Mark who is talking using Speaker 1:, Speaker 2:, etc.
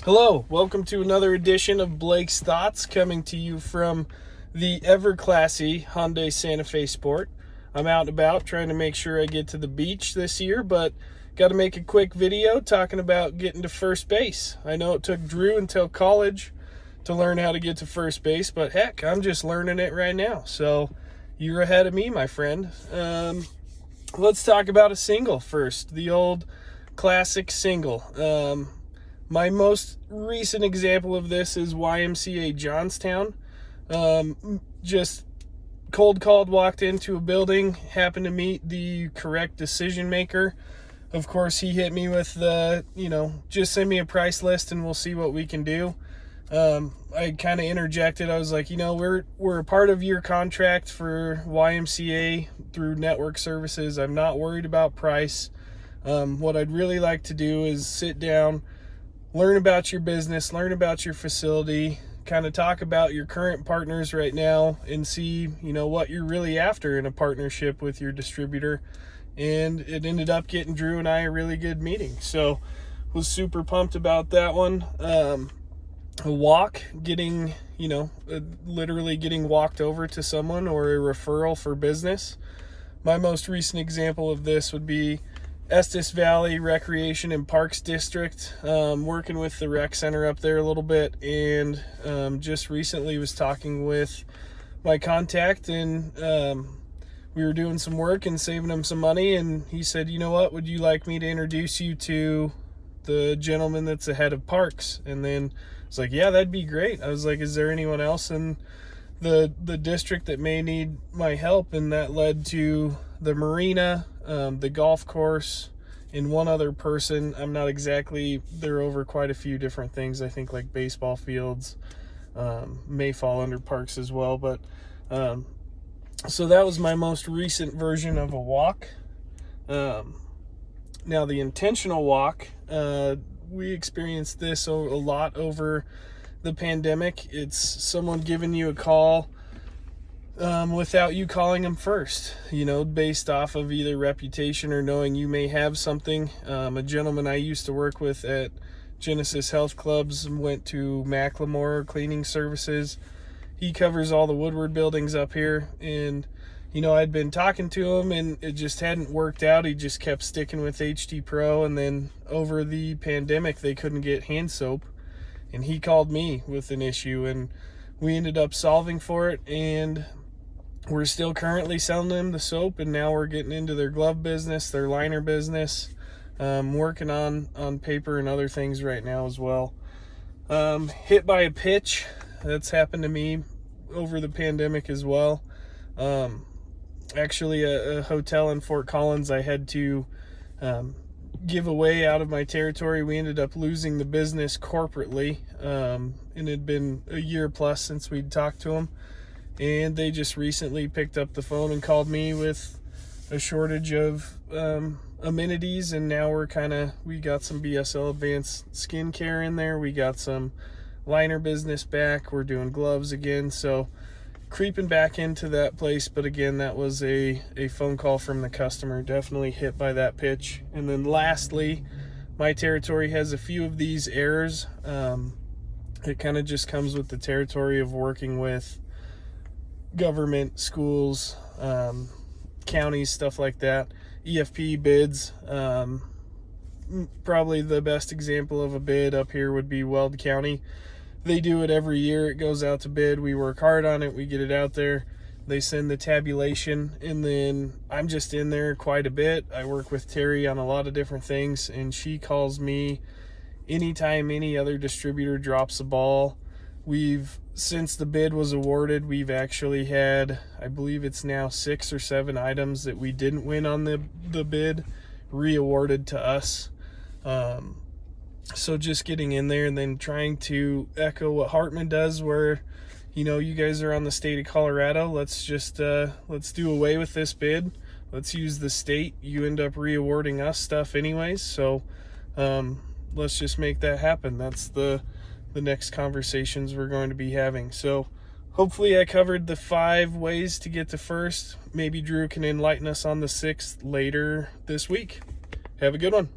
Speaker 1: Hello, welcome to another edition of Blake's Thoughts, coming to you from the ever classy Hyundai Santa Fe Sport. I'm out and about trying to make sure I get to the beach this year, but got to make a quick video talking about getting to first base. I know it took Drew until college to learn how to get to first base, but heck, I'm just learning it right now. So you're ahead of me, my friend. Let's talk about a single first, the old classic single. My most recent example of this is YMCA Johnstown. Just cold called, walked into a building, happened to meet the correct decision maker. Of course, he hit me with the, just send me a price list and we'll see what we can do. I kind of interjected. I was like, we're a part of your contract for YMCA through network services. I'm not worried about price. What I'd really like to do is sit down, learn about your business, learn about your facility, kind of talk about your current partners right now and see, what you're really after in a partnership with your distributor. And it ended up getting Drew and I a really good meeting. So was super pumped about that one. A walk, getting, literally getting walked over to someone, or a referral for business. My most recent example of this would be Estes Valley Recreation and Parks District, working with the rec center up there a little bit, and just recently was talking with my contact, and we were doing some work and saving him some money, and he said, what, would you like me to introduce you to the gentleman that's the head of parks? And then I was like, yeah, that'd be great. I was like, is there anyone else in the district that may need my help? And that led to the marina, the golf course, and one other person. I'm not exactly, they're over quite a few different things. I think like baseball fields may fall under parks as well. But so that was my most recent version of a walk. Now the intentional walk, we experienced this a lot over the pandemic. It's someone giving you a call without you calling them first, based off of either reputation or knowing you may have something. A gentleman I used to work with at Genesis Health Clubs went to Macklemore Cleaning Services. He covers all the Woodward buildings up here, and I'd been talking to him and it just hadn't worked out. He just kept sticking with HD Pro, and then over the pandemic they couldn't get hand soap, and he called me with an issue, and we ended up solving for it, and we're still currently selling them the soap, and now we're getting into their glove business, their liner business, working on paper and other things right now as well. Hit by a pitch, that's happened to me over the pandemic as well. Actually, a hotel in Fort Collins I had to give away out of my territory. We ended up losing the business corporately, and it had been a year plus since we'd talked to them. And they just recently picked up the phone and called me with a shortage of amenities, and now we got some BSL Advanced Skincare in there. We got some liner business back. We're doing gloves again, so creeping back into that place. But again, that was a phone call from the customer. Definitely hit by that pitch. And then lastly, my territory has a few of these errors. It kind of just comes with the territory of working with government, schools, counties, stuff like that. EFP bids, probably the best example of a bid up here would be Weld County. They do it every year. It goes out to bid. We work hard on it. We get it out there. They send the tabulation, and then I'm just in there quite a bit. I work with Terry on a lot of different things, and she calls me anytime any other distributor drops a ball. Since the bid was awarded, we've actually had, I believe it's now 6 or 7 items that we didn't win on the bid re-awarded to us. So just getting in there and then trying to echo what Hartman does, where, you guys are on the state of Colorado. Let's just, let's do away with this bid. Let's use the state. You end up re-awarding us stuff anyways. So, let's just make that happen. That's the next conversations we're going to be having. So hopefully I covered the 5 ways to get to first. Maybe Drew can enlighten us on the 6th later this week. Have a good one.